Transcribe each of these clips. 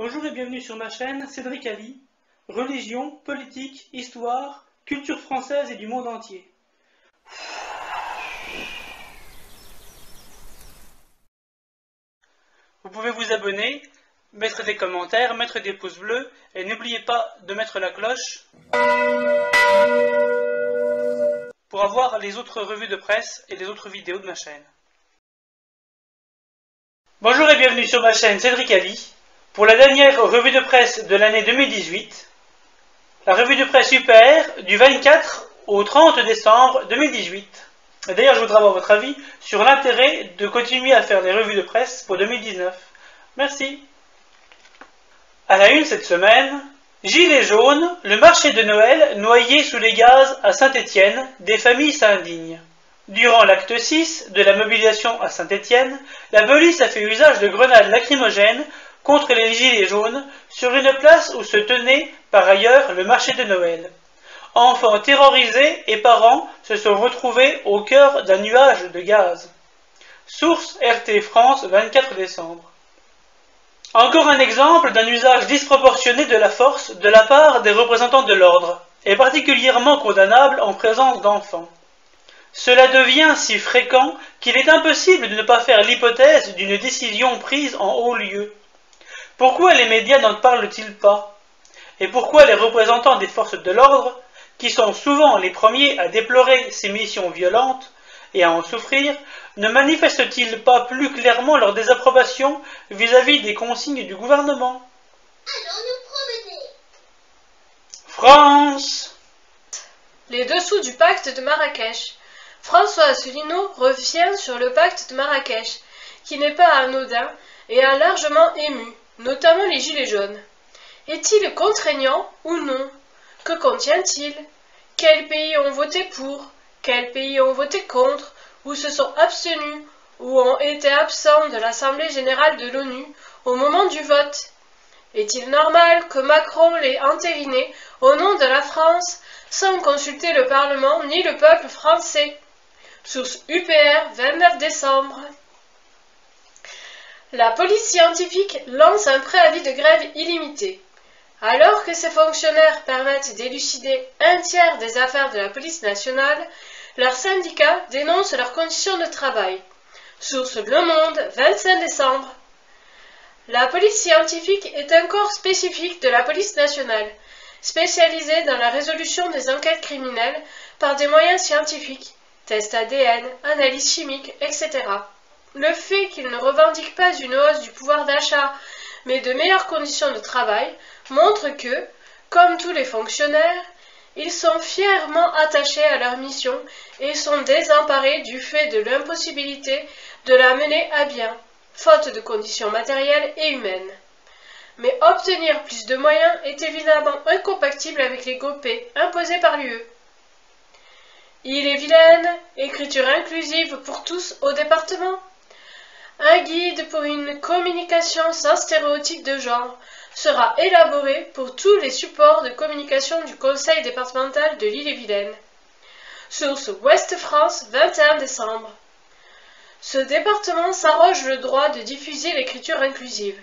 Bonjour et bienvenue sur ma chaîne Cédric Ali, religion, politique, histoire, culture française et du monde entier. Vous pouvez vous abonner, mettre des commentaires, mettre des pouces bleus et n'oubliez pas de mettre la cloche pour avoir les autres revues de presse et les autres vidéos de ma chaîne. Bonjour et bienvenue sur ma chaîne Cédric Ali. Pour la dernière revue de presse de l'année 2018, la revue de presse UPR du 24 au 30 décembre 2018. D'ailleurs, je voudrais avoir votre avis sur l'intérêt de continuer à faire des revues de presse pour 2019. Merci. À la une cette semaine, Gilets jaunes, le marché de Noël noyé sous les gaz à Saint-Étienne, des familles s'indignent. Durant l'acte 6 de la mobilisation à Saint-Étienne, la police a fait usage de grenades lacrymogènes contre les gilets jaunes sur une place où se tenait par ailleurs le marché de Noël. Enfants terrorisés et parents se sont retrouvés au cœur d'un nuage de gaz. Source RT France 24 décembre. Encore un exemple d'un usage disproportionné de la force de la part des représentants de l'ordre, et particulièrement condamnable en présence d'enfants. Cela devient si fréquent qu'il est impossible de ne pas faire l'hypothèse d'une décision prise en haut lieu. Pourquoi les médias n'en parlent-ils pas? Et pourquoi les représentants des forces de l'ordre, qui sont souvent les premiers à déplorer ces missions violentes et à en souffrir, ne manifestent-ils pas plus clairement leur désapprobation vis-à-vis des consignes du gouvernement? Allons nous promener. France. Les dessous du pacte de Marrakech. François Asselineau revient sur le pacte de Marrakech, qui n'est pas anodin et a largement ému, notamment les gilets jaunes. Est-il contraignant ou non? Que contient-il? Quels pays ont voté pour? Quels pays ont voté contre? Ou se sont abstenus? Ou ont été absents de l'Assemblée générale de l'ONU au moment du vote? Est-il normal que Macron l'ait entériné au nom de la France sans consulter le Parlement ni le peuple français? Source UPR 29 décembre. La police scientifique lance un préavis de grève illimité. Alors que ses fonctionnaires permettent d'élucider un tiers des affaires de la police nationale, leurs syndicats dénoncent leurs conditions de travail. Source Le Monde, 25 décembre. La police scientifique est un corps spécifique de la police nationale, spécialisé dans la résolution des enquêtes criminelles par des moyens scientifiques, tests ADN, analyses chimiques, etc. Le fait qu'ils ne revendiquent pas une hausse du pouvoir d'achat, mais de meilleures conditions de travail, montre que, comme tous les fonctionnaires, ils sont fièrement attachés à leur mission et sont désemparés du fait de l'impossibilité de la mener à bien, faute de conditions matérielles et humaines. Mais obtenir plus de moyens est évidemment incompatible avec les GOPÉ imposés par l'UE. Ille-et-Vilaine, écriture inclusive pour tous au département. Un guide pour une communication sans stéréotype de genre sera élaboré pour tous les supports de communication du Conseil départemental de l'Ille-et-Vilaine. Source Ouest France, 21 décembre. Ce département s'arroge le droit de diffuser l'écriture inclusive,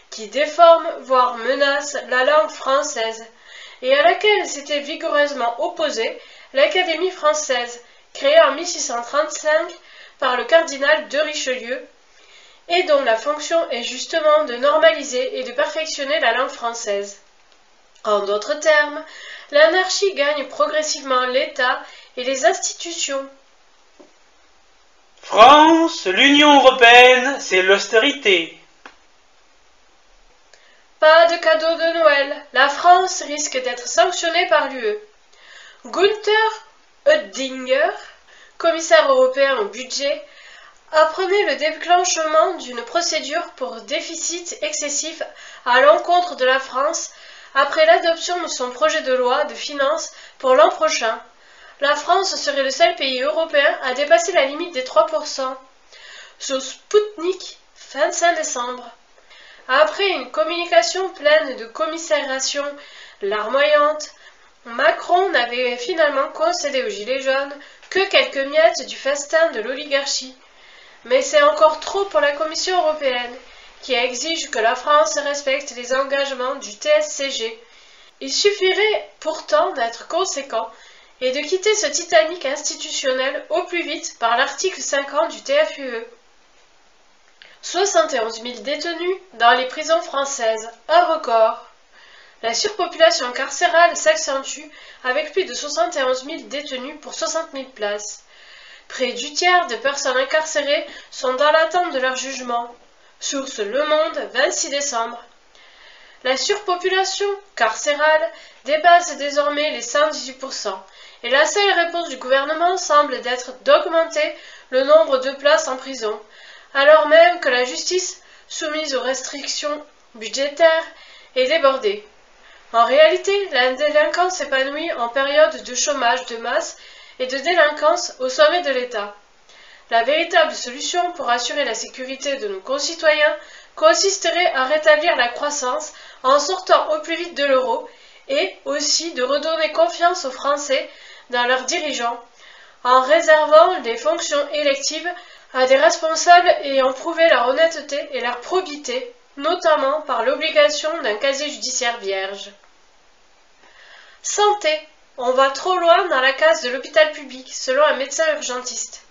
qui déforme, voire menace la langue française, et à laquelle s'était vigoureusement opposée l'Académie française, créée en 1635 par le cardinal de Richelieu, et dont la fonction est justement de normaliser et de perfectionner la langue française. En d'autres termes, l'anarchie gagne progressivement l'État et les institutions. France, l'Union européenne, c'est l'austérité. Pas de cadeau de Noël, la France risque d'être sanctionnée par l'UE. Günther Oettinger, commissaire européen au budget, apprenait le déclenchement d'une procédure pour déficit excessif à l'encontre de la France après l'adoption de son projet de loi de finances pour l'an prochain. La France serait le seul pays européen à dépasser la limite des 3%. Sur Sputnik, 25 décembre. Après une communication pleine de commisération larmoyante, Macron n'avait finalement concédé aux Gilets jaunes que quelques miettes du festin de l'oligarchie. Mais c'est encore trop pour la Commission européenne, qui exige que la France respecte les engagements du TSCG. Il suffirait pourtant d'être conséquent et de quitter ce Titanic institutionnel au plus vite par l'article 50 du TFUE. 71 000 détenus dans les prisons françaises, un record. La surpopulation carcérale s'accentue avec plus de 71 000 détenus pour 60 000 places. Près du tiers des personnes incarcérées sont dans l'attente de leur jugement. Source Le Monde, 26 décembre. La surpopulation carcérale dépasse désormais les 118%, et la seule réponse du gouvernement semble d'être d'augmenter le nombre de places en prison, alors même que la justice, soumise aux restrictions budgétaires, est débordée. En réalité, la délinquance s'épanouit en période de chômage de masse et de délinquance au sommet de l'État. La véritable solution pour assurer la sécurité de nos concitoyens consisterait à rétablir la croissance en sortant au plus vite de l'euro et aussi de redonner confiance aux Français dans leurs dirigeants, en réservant les fonctions électives à des responsables ayant prouvé leur honnêteté et leur probité, notamment par l'obligation d'un casier judiciaire vierge. Santé. On va trop loin dans la case de l'hôpital public, selon un médecin urgentiste.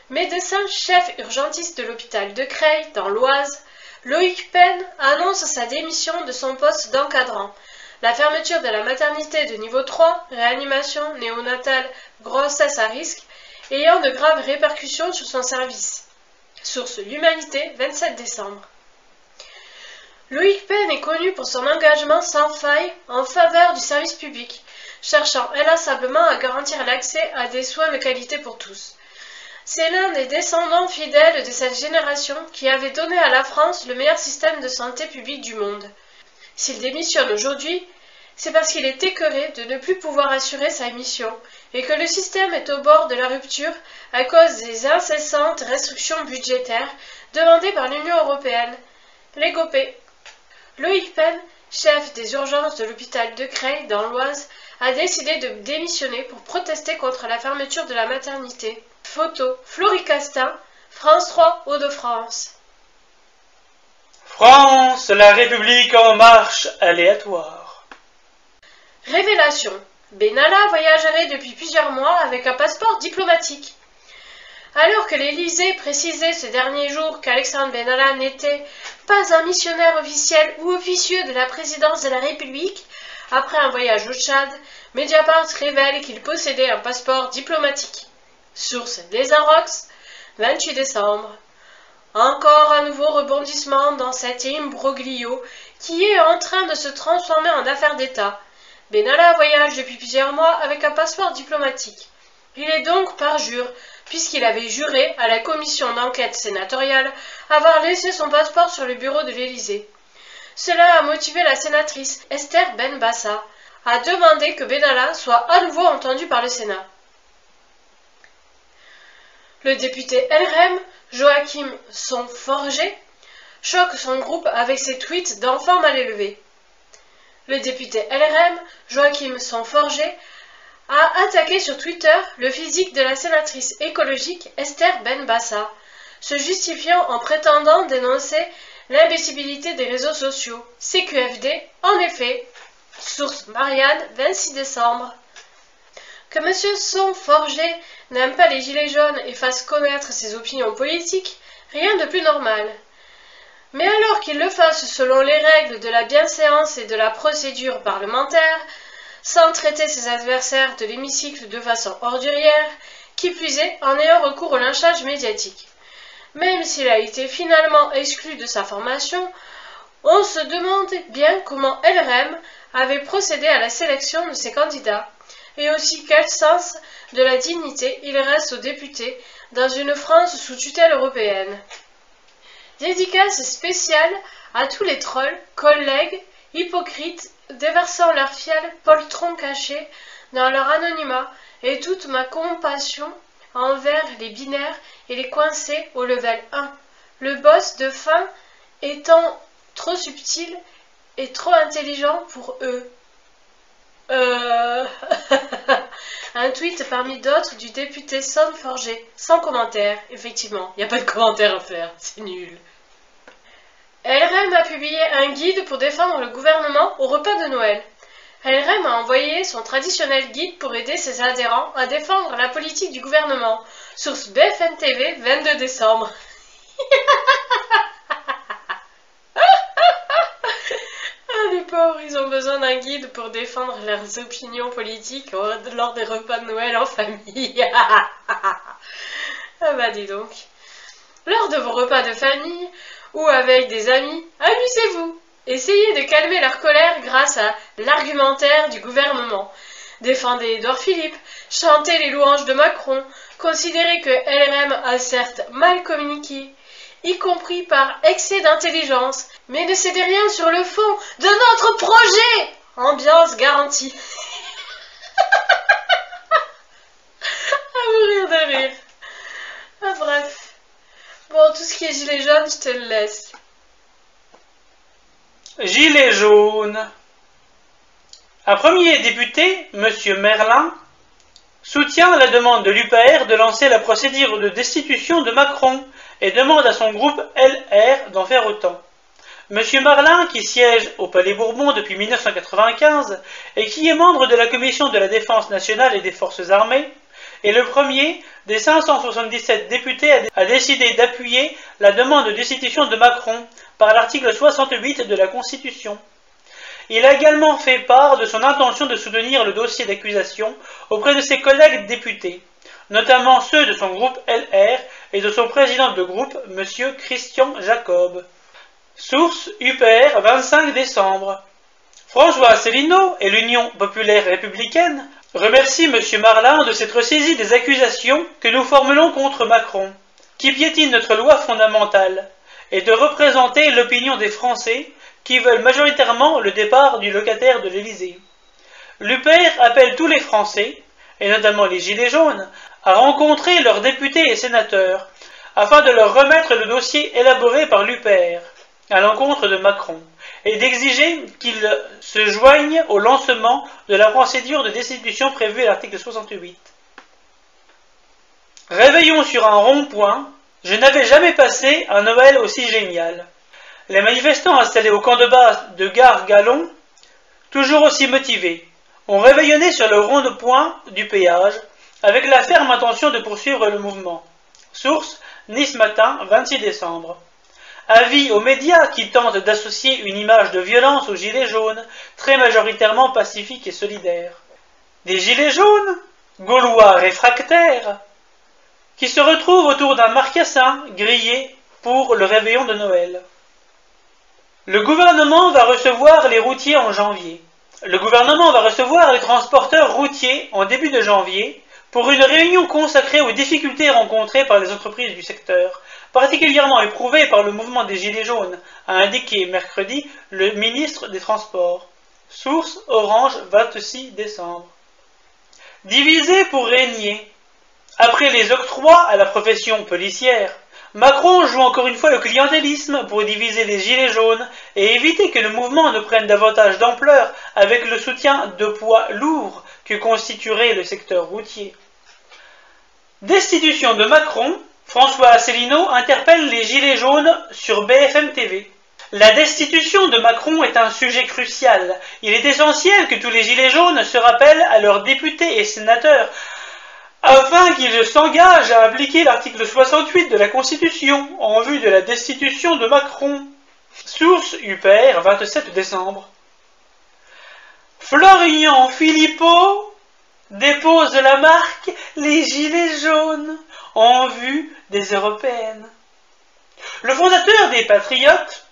Médecin-chef urgentiste de l'hôpital de Creil, dans l'Oise, Loïc Penn annonce sa démission de son poste d'encadrant. La fermeture de la maternité de niveau 3, réanimation néonatale, grossesse à risque, ayant de graves répercussions sur son service. Source L'Humanité, 27 décembre. Loïc Penn est connu pour son engagement sans faille en faveur du service public, cherchant inlassablement à garantir l'accès à des soins de qualité pour tous. C'est l'un des descendants fidèles de cette génération qui avait donné à la France le meilleur système de santé publique du monde. S'il démissionne aujourd'hui, c'est parce qu'il est écœuré de ne plus pouvoir assurer sa mission et que le système est au bord de la rupture à cause des incessantes restrictions budgétaires demandées par l'Union européenne. L'égopée. Loïc Penn, chef des urgences de l'hôpital de Creil dans l'Oise, a décidé de démissionner pour protester contre la fermeture de la maternité. Photo Florie Castin, France 3, Hauts-de-France. France, la République en marche aléatoire. Révélation. Benalla voyagerait depuis plusieurs mois avec un passeport diplomatique. Alors que l'Élysée précisait ces derniers jours qu'Alexandre Benalla n'était pas un missionnaire officiel ou officieux de la présidence de la République, après un voyage au Tchad, Mediapart révèle qu'il possédait un passeport diplomatique. Source Les Inrocks, 28 décembre. Encore un nouveau rebondissement dans cet imbroglio qui est en train de se transformer en affaire d'État. Benalla voyage depuis plusieurs mois avec un passeport diplomatique. Il est donc parjure, puisqu'il avait juré à la commission d'enquête sénatoriale avoir laissé son passeport sur le bureau de l'Élysée. Cela a motivé la sénatrice Esther Benbassa à demander que Benalla soit à nouveau entendu par le Sénat. Le député LREM, Joachim Son-Forget, choque son groupe avec ses tweets d'enfants mal élevés. Le député LREM, Joachim Son-Forget, a attaqué sur Twitter le physique de la sénatrice écologique Esther Benbassa, se justifiant en prétendant dénoncer l'imbécilité des réseaux sociaux. CQFD, en effet. Source Marianne, 26 décembre. Que M. Son-Forget n'aime pas les gilets jaunes et fasse connaître ses opinions politiques, rien de plus normal. Mais alors qu'il le fasse selon les règles de la bienséance et de la procédure parlementaire, sans traiter ses adversaires de l'hémicycle de façon ordurière, qui plus est en ayant recours au lynchage médiatique. Même s'il a été finalement exclu de sa formation, on se demande bien comment LREM avait procédé à la sélection de ses candidats, et aussi quel sens de la dignité il reste aux députés dans une France sous tutelle européenne. Dédicace spéciale à tous les trolls, collègues, hypocrites, déversant leur fiel poltron caché dans leur anonymat, et toute ma compassion envers les binaires et les coincés au level 1, le boss de fin étant trop subtil et trop intelligent pour eux. Un tweet parmi d'autres du député Son-Forget, sans commentaire, effectivement, il n'y a pas de commentaire à faire, c'est nul. LREM a publié un guide pour défendre le gouvernement au repas de Noël. LREM a envoyé son traditionnel guide pour aider ses adhérents à défendre la politique du gouvernement. Source BFM TV, 22 décembre. Ah, les pauvres, ils ont besoin d'un guide pour défendre leurs opinions politiques lors des repas de Noël en famille. Ah bah dis donc. Lors de vos repas de famille ou avec des amis, amusez-vous. Essayez de calmer leur colère grâce à l'argumentaire du gouvernement. Défendez Édouard Philippe, chantez les louanges de Macron, considérez que LRM a certes mal communiqué, y compris par excès d'intelligence, mais ne cédez rien sur le fond de notre projet. Ambiance garantie. À mourir de rire. Ah bref. Bon, tout ce qui est gilet jaune, je te le laisse. Gilets jaunes. Un premier député, M. Merlin, soutient la demande de l'UPR de lancer la procédure de destitution de Macron et demande à son groupe LR d'en faire autant. M. Merlin, qui siège au Palais Bourbon depuis 1995 et qui est membre de la Commission de la Défense nationale et des Forces armées, est le premier des 577 députés à décider d'appuyer la demande de destitution de Macron par l'article 68 de la Constitution. Il a également fait part de son intention de soutenir le dossier d'accusation auprès de ses collègues députés, notamment ceux de son groupe LR et de son président de groupe, M. Christian Jacob. Source UPR 25 décembre. François Asselineau et l'Union populaire républicaine remercient M. Merlin de s'être saisi des accusations que nous formulons contre Macron, qui piétine notre loi fondamentale, et de représenter l'opinion des Français qui veulent majoritairement le départ du locataire de l'Élysée. L'UPR appelle tous les Français, et notamment les Gilets jaunes, à rencontrer leurs députés et sénateurs, afin de leur remettre le dossier élaboré par l'UPR, à l'encontre de Macron, et d'exiger qu'ils se joignent au lancement de la procédure de destitution prévue à l'article 68. Réveillons sur un rond-point, je n'avais jamais passé un Noël aussi génial. Les manifestants installés au camp de base de Gare-Galon, toujours aussi motivés, ont réveillonné sur le rond-point du péage, avec la ferme intention de poursuivre le mouvement. Source, Nice Matin, 26 décembre. Avis aux médias qui tentent d'associer une image de violence aux gilets jaunes, très majoritairement pacifiques et solidaires. Des gilets jaunes, gaulois réfractaires, qui se retrouvent autour d'un marcassin grillé pour le réveillon de Noël. Le gouvernement va recevoir les routiers en janvier. Le gouvernement va recevoir les transporteurs routiers en début de janvier pour une réunion consacrée aux difficultés rencontrées par les entreprises du secteur, particulièrement éprouvées par le mouvement des Gilets jaunes, a indiqué mercredi le ministre des Transports. Source Orange, 26 décembre. Diviser pour régner. Après les octrois à la profession policière, Macron joue encore une fois le clientélisme pour diviser les gilets jaunes et éviter que le mouvement ne prenne davantage d'ampleur avec le soutien de poids lourd que constituerait le secteur routier. Destitution de Macron, François Asselineau interpelle les gilets jaunes sur BFM TV. La destitution de Macron est un sujet crucial. Il est essentiel que tous les gilets jaunes se rappellent à leurs députés et sénateurs afin qu'ils s'engagent à appliquer l'article 68 de la Constitution en vue de la destitution de Macron. Source UPR, 27 décembre. Florian Philippot dépose la marque Les Gilets jaunes en vue des européennes. Le fondateur des Patriotes,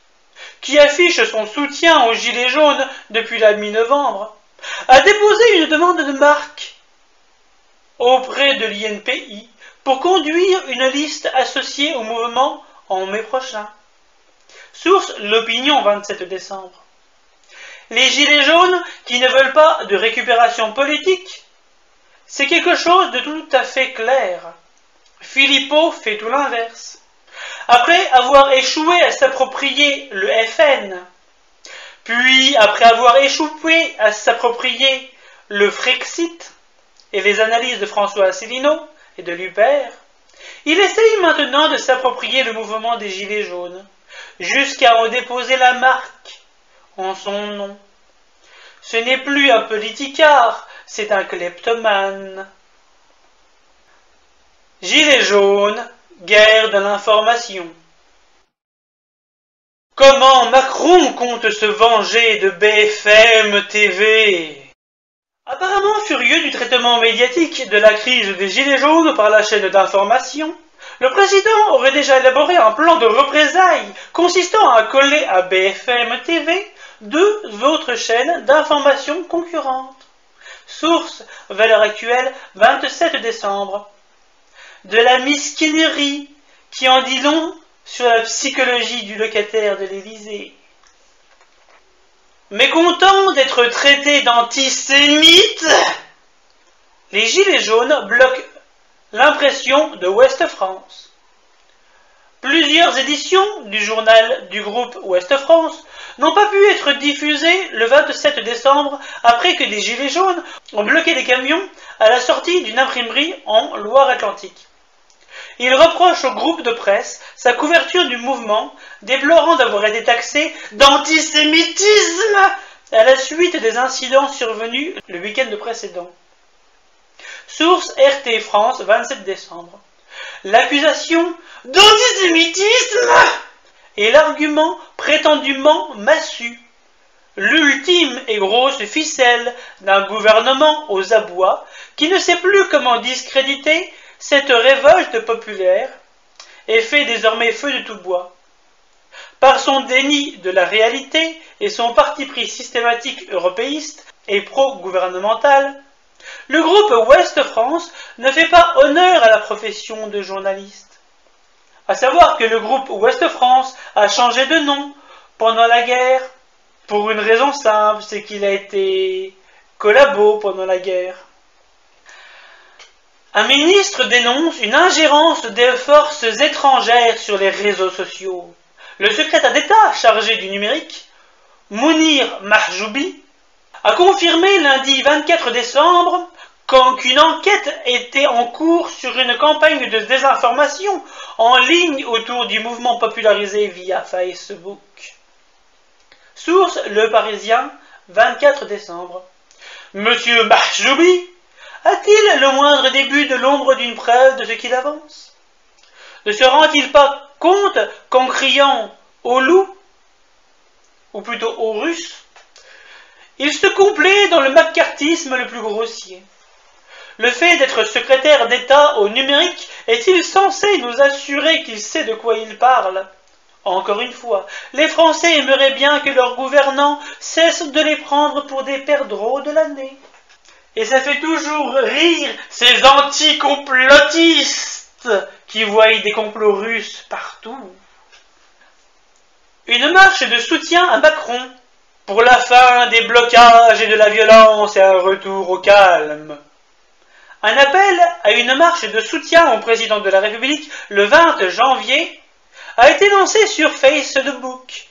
qui affiche son soutien aux Gilets jaunes depuis la mi-novembre, a déposé une demande de marque auprès de l'INPI pour conduire une liste associée au mouvement en mai prochain. Source L'Opinion, 27 décembre. Les Gilets jaunes qui ne veulent pas de récupération politique, c'est quelque chose de tout à fait clair. Philippot fait tout l'inverse. Après avoir échoué à s'approprier le FN, puis après avoir échoué à s'approprier le Frexit et les analyses de François Asselineau et de l'UPR, il essaye maintenant de s'approprier le mouvement des Gilets jaunes, jusqu'à en déposer la marque en son nom. Ce n'est plus un politicard, c'est un kleptomane. Gilets jaunes, guerre de l'information. Comment Macron compte se venger de BFM TV? Apparemment furieux du traitement médiatique de la crise des Gilets jaunes par la chaîne d'information, le président aurait déjà élaboré un plan de représailles consistant à coller à BFM TV 2 autres chaînes d'information concurrentes. Source, valeur actuelle, 27 décembre. De la misquinerie qui en dit long sur la psychologie du locataire de l'Élysée. Mécontents d'être traités d'antisémites, les Gilets jaunes bloquent l'impression de Ouest France. Plusieurs éditions du journal du groupe Ouest France n'ont pas pu être diffusées le 27 décembre après que des Gilets jaunes ont bloqué des camions à la sortie d'une imprimerie en Loire-Atlantique. Il reproche au groupe de presse sa couverture du mouvement, déplorant d'avoir été taxé d'antisémitisme à la suite des incidents survenus le week-end précédent. Source RT France, 27 décembre. L'accusation d'antisémitisme est l'argument prétendument massu, l'ultime et grosse ficelle d'un gouvernement aux abois qui ne sait plus comment discréditer cette révolte populaire et fait désormais feu de tout bois. Par son déni de la réalité et son parti pris systématique européiste et pro-gouvernemental, le groupe Ouest France ne fait pas honneur à la profession de journaliste. À savoir que le groupe Ouest France a changé de nom pendant la guerre, pour une raison simple, c'est qu'il a été collabo pendant la guerre. Un ministre dénonce une ingérence des forces étrangères sur les réseaux sociaux. Le secrétaire d'État chargé du numérique, Mounir Mahjoubi, a confirmé lundi 24 décembre qu'une enquête était en cours sur une campagne de désinformation en ligne autour du mouvement popularisé via Facebook. Source Le Parisien, 24 décembre. Monsieur Mahjoubi a-t-il le moindre début de l'ombre d'une preuve de ce qu'il avance? Ne se rend-il pas compte qu'en criant au loup, ou plutôt aux Russes, il se complaît dans le macartisme le plus grossier? Le fait d'être secrétaire d'État au numérique est-il censé nous assurer qu'il sait de quoi il parle? Encore une fois, les Français aimeraient bien que leurs gouvernants cessent de les prendre pour des perdreaux de l'année. Et ça fait toujours rire ces anti-complotistes qui voient des complots russes partout. Une marche de soutien à Macron pour la fin des blocages et de la violence et un retour au calme. Un appel à une marche de soutien au président de la République le 20 janvier a été lancé sur Facebook.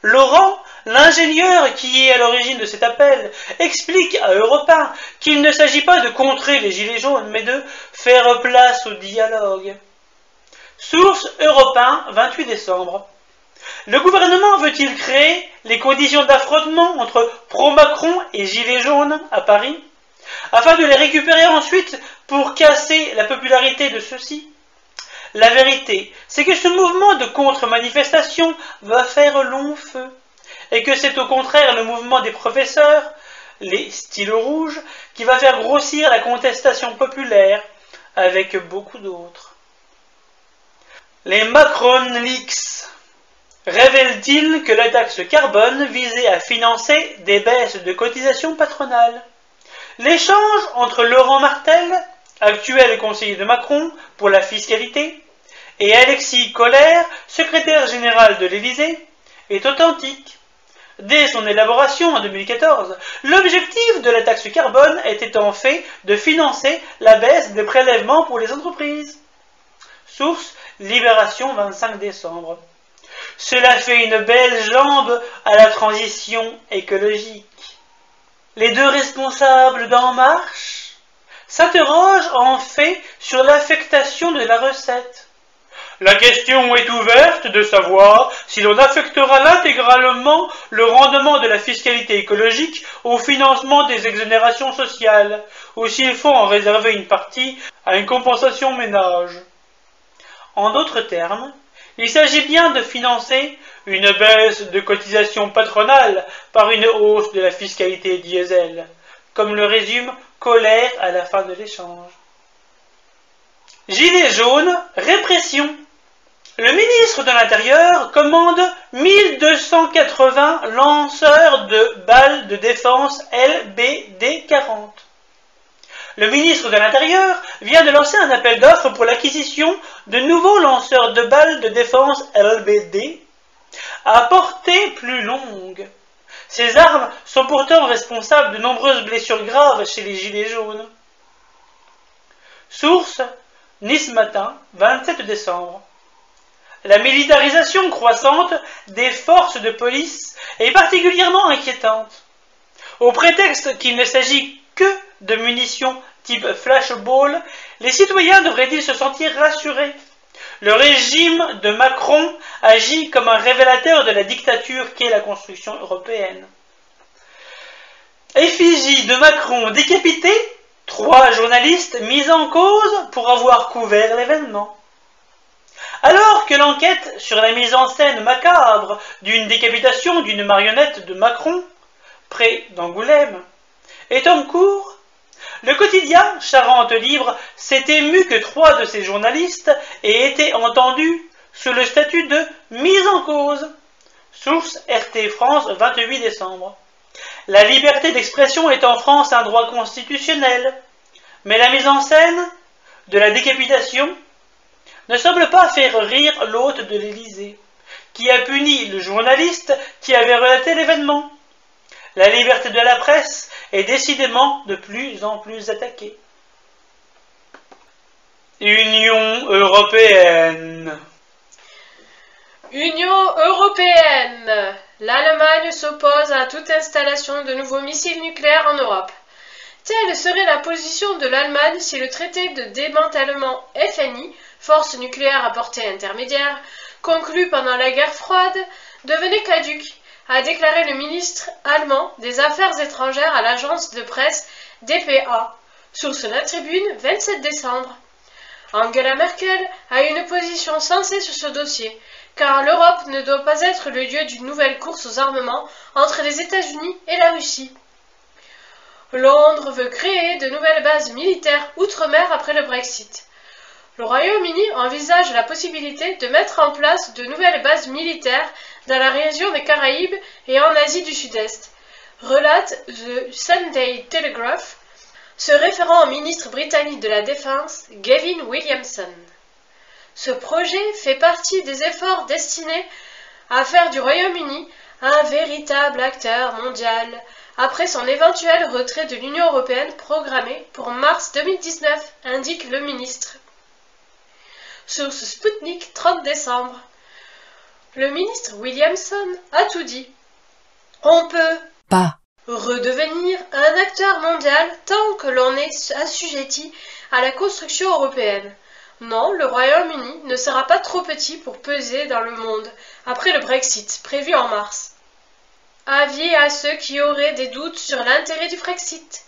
Laurent, l'ingénieur qui est à l'origine de cet appel, explique à Europe 1 qu'il ne s'agit pas de contrer les Gilets jaunes, mais de faire place au dialogue. Source Europe 1, 28 décembre. Le gouvernement veut-il créer les conditions d'affrontement entre pro-Macron et Gilets jaunes à Paris, afin de les récupérer ensuite pour casser la popularité de ceux-ci? La vérité, c'est que ce mouvement de contre-manifestation va faire long feu, et que c'est au contraire le mouvement des professeurs, les stylos rouges, qui va faire grossir la contestation populaire avec beaucoup d'autres. Les Macron Leaks révèlent-ils que la taxe carbone visait à financer des baisses de cotisations patronales? L'échange entre Laurent Martel, actuel conseiller de Macron pour la fiscalité, et Alexis Kohler, secrétaire général de l'Élysée, est authentique. Dès son élaboration en 2014, l'objectif de la taxe carbone était en fait de financer la baisse des prélèvements pour les entreprises. Source Libération, 25 décembre. Cela fait une belle jambe à la transition écologique. Les deux responsables d'En Marche s'interrogent en fait sur l'affectation de la recette. La question est ouverte de savoir si l'on affectera intégralement le rendement de la fiscalité écologique au financement des exonérations sociales, ou s'il faut en réserver une partie à une compensation ménage. En d'autres termes, il s'agit bien de financer une baisse de cotisation patronale par une hausse de la fiscalité diesel, comme le résume Colère à la fin de l'échange. Gilets jaunes, répression. Le ministre de l'Intérieur commande 1280 lanceurs de balles de défense LBD-40. Le ministre de l'Intérieur vient de lancer un appel d'offres pour l'acquisition de nouveaux lanceurs de balles de défense LBD à portée plus longue. Ces armes sont pourtant responsables de nombreuses blessures graves chez les Gilets jaunes. Source: Nice Matin, 27 décembre. La militarisation croissante des forces de police est particulièrement inquiétante. Au prétexte qu'il ne s'agit que de munitions type flashball, les citoyens devraient-ils se sentir rassurés? Le régime de Macron agit comme un révélateur de la dictature qu'est la construction européenne. Effigie de Macron décapitée, 3 journalistes mis en cause pour avoir couvert l'événement. Alors que l'enquête sur la mise en scène macabre d'une décapitation d'une marionnette de Macron, près d'Angoulême, est en cours, le quotidien Charente Libre s'est ému que 3 de ces journalistes aient été entendus sous le statut de mise en cause. Source: RT France, 28 décembre. La liberté d'expression est en France un droit constitutionnel, mais la mise en scène de la décapitation ne semble pas faire rire l'hôte de l'Élysée, qui a puni le journaliste qui avait relaté l'événement. La liberté de la presse est décidément de plus en plus attaquée. Union européenne. Union européenne. L'Allemagne s'oppose à toute installation de nouveaux missiles nucléaires en Europe. Telle serait la position de l'Allemagne si le traité de démantèlement FNI, force nucléaire à portée intermédiaire, conclu pendant la guerre froide, devenait caduc, a déclaré le ministre allemand des Affaires étrangères à l'agence de presse dpa, source La Tribune, 27 décembre. Angela Merkel a une position sensée sur ce dossier, car l'Europe ne doit pas être le lieu d'une nouvelle course aux armements entre les États-Unis et la Russie. Londres veut créer de nouvelles bases militaires outre-mer après le Brexit. Le Royaume-Uni envisage la possibilité de mettre en place de nouvelles bases militaires dans la région des Caraïbes et en Asie du Sud-Est, relate The Sunday Telegraph, se référant au ministre britannique de la Défense, Gavin Williamson. Ce projet fait partie des efforts destinés à faire du Royaume-Uni un véritable acteur mondial, après son éventuel retrait de l'Union européenne programmé pour mars 2019, indique le ministre. Source Sputnik, 30 décembre. Le ministre Williamson a tout dit. On peut pas redevenir un acteur mondial tant que l'on est assujetti à la construction européenne. Non, le Royaume-Uni ne sera pas trop petit pour peser dans le monde après le Brexit, prévu en mars. Avis à ceux qui auraient des doutes sur l'intérêt du Brexit.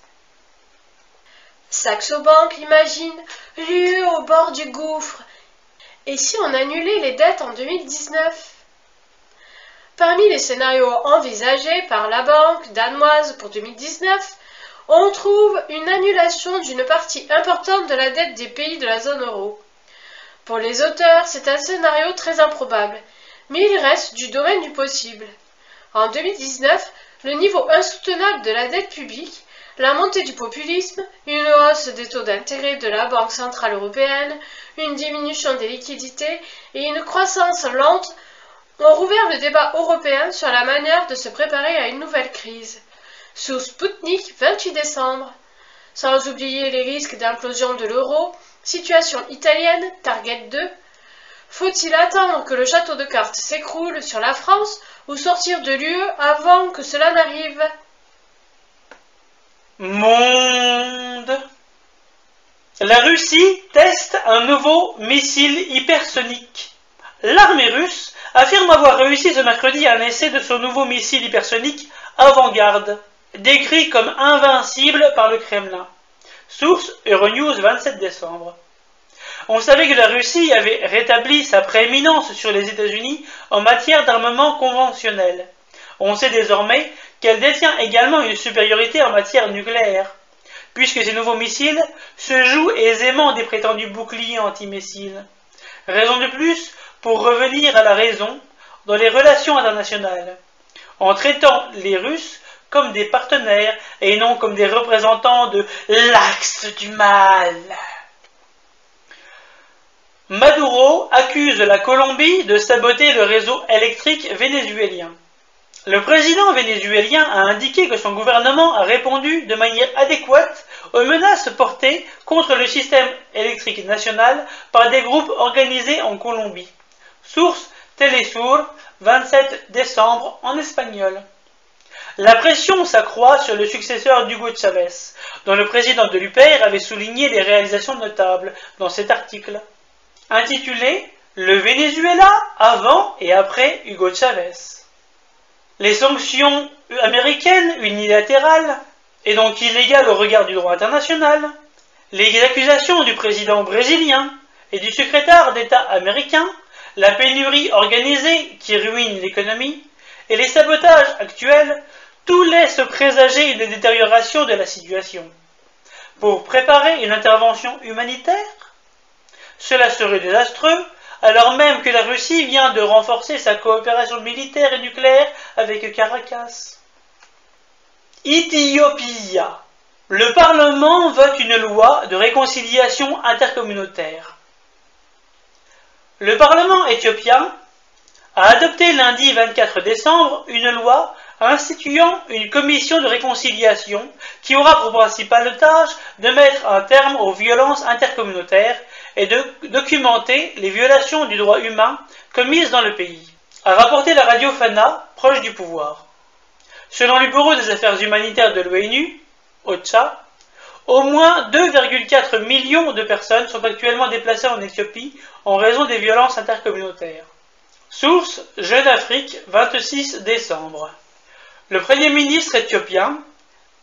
Saxo Bank imagine l'UE au bord du gouffre. Et si on annulait les dettes en 2019 ? Parmi les scénarios envisagés par la banque danoise pour 2019, on trouve une annulation d'une partie importante de la dette des pays de la zone euro. Pour les auteurs, c'est un scénario très improbable, mais il reste du domaine du possible. En 2019, le niveau insoutenable de la dette publique, la montée du populisme, une hausse des taux d'intérêt de la Banque centrale européenne, une diminution des liquidités et une croissance lente ont rouvert le débat européen sur la manière de se préparer à une nouvelle crise. Sous Sputnik, 28 décembre. Sans oublier les risques d'implosion de l'euro, situation italienne, Target 2. Faut-il attendre que le château de cartes s'écroule sur la France ou sortir de l'UE avant que cela n'arrive ? Monde. La Russie teste un nouveau missile hypersonique. L'armée russe affirme avoir réussi réussi ce mercredi un essai de son nouveau missile hypersonique avant-garde, décrit comme invincible par le Kremlin. Source Euronews 27 décembre. On savait que la Russie avait rétabli sa prééminence sur les États-Unis en matière d'armement conventionnel. On sait désormais qu'elle détient également une supériorité en matière nucléaire, puisque ces nouveaux missiles se jouent aisément des prétendus boucliers antimissiles. Raison de plus pour revenir à la raison dans les relations internationales, en traitant les Russes comme des partenaires et non comme des représentants de l'axe du mal. Maduro accuse la Colombie de saboter le réseau électrique vénézuélien. Le président vénézuélien a indiqué que son gouvernement a répondu de manière adéquate aux menaces portées contre le système électrique national par des groupes organisés en Colombie. Source Telesur, 27 décembre en espagnol. La pression s'accroît sur le successeur d'Hugo Chávez, dont le président de l'UPR avait souligné les réalisations notables dans cet article, intitulé « Le Venezuela avant et après Hugo Chávez ». Les sanctions américaines unilatérales, et donc illégales au regard du droit international, les accusations du président brésilien et du secrétaire d'État américain, la pénurie organisée qui ruine l'économie, et les sabotages actuels, tout laisse présager une détérioration de la situation. Pour préparer une intervention humanitaire, cela serait désastreux, alors même que la Russie vient de renforcer sa coopération militaire et nucléaire avec Caracas. Éthiopie. Le Parlement vote une loi de réconciliation intercommunautaire. Le Parlement éthiopien a adopté lundi 24 décembre une loi instituant une commission de réconciliation qui aura pour principale tâche de mettre un terme aux violences intercommunautaires et de documenter les violations du droit humain commises dans le pays, a rapporté la radio Fana, proche du pouvoir. Selon le Bureau des affaires humanitaires de l'ONU, OCHA, au moins 2,4 millions de personnes sont actuellement déplacées en Éthiopie en raison des violences intercommunautaires. Source Jeune Afrique, 26 décembre. Le Premier ministre éthiopien,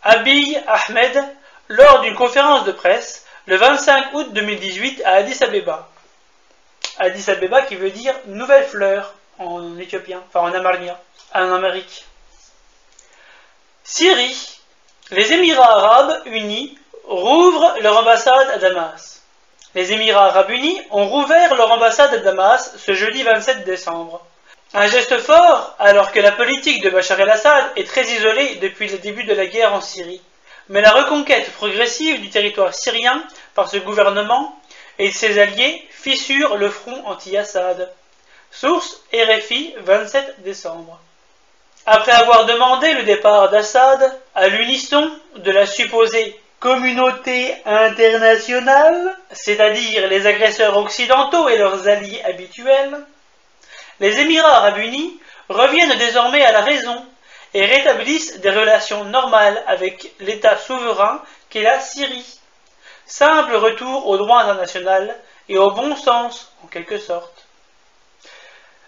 Abiy Ahmed, lors d'une conférence de presse, le 25 août 2018 à Addis Abeba. Addis Abeba qui veut dire nouvelle fleur en éthiopien, enfin en amarien, en Amérique. Syrie. Les Émirats arabes unis rouvrent leur ambassade à Damas. Les Émirats arabes unis ont rouvert leur ambassade à Damas ce jeudi 27 décembre. Un geste fort alors que la politique de Bachar el-Assad est très isolée depuis le début de la guerre en Syrie. Mais la reconquête progressive du territoire syrien par ce gouvernement et ses alliés fissure le front anti-Assad. Source RFI 27 décembre. Après avoir demandé le départ d'Assad à l'unisson de la supposée communauté internationale, c'est-à-dire les agresseurs occidentaux et leurs alliés habituels, les Émirats arabes unis reviennent désormais à la raison et rétablissent des relations normales avec l'État souverain qu'est la Syrie. Simple retour au droit international et au bon sens, en quelque sorte.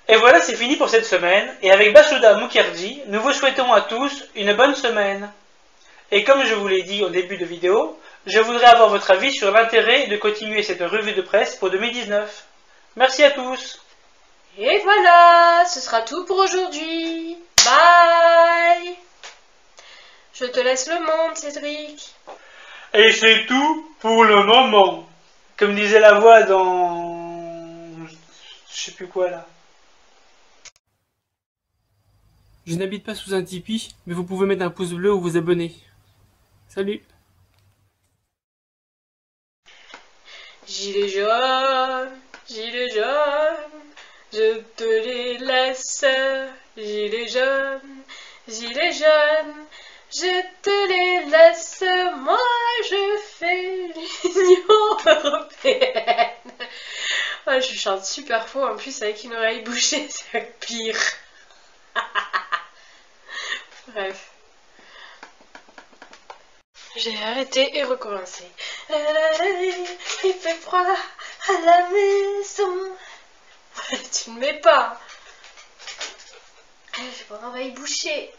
Et voilà, c'est fini pour cette semaine, et avec Bachouda Mukherjee, nous vous souhaitons à tous une bonne semaine. Et comme je vous l'ai dit au début de vidéo, je voudrais avoir votre avis sur l'intérêt de continuer cette revue de presse pour 2019. Merci à tous. Et voilà, ce sera tout pour aujourd'hui. Bye. Je te laisse le monde, Cédric. Et c'est tout pour le moment. Comme disait la voix dans... je sais plus quoi là. Je n'habite pas sous un Tipeee, mais vous pouvez mettre un pouce bleu ou vous abonner. Salut! Gilets jaunes, je te les laisse. Gilets jaunes, je te les laisse. Moi, je fais l'Union européenne. Ouais, je chante super faux, en plus avec une oreille bouchée, c'est pire. Bref. J'ai arrêté et recommencé. Il fait froid à la maison. Tu ne mets pas. J'ai pas envie de boucher.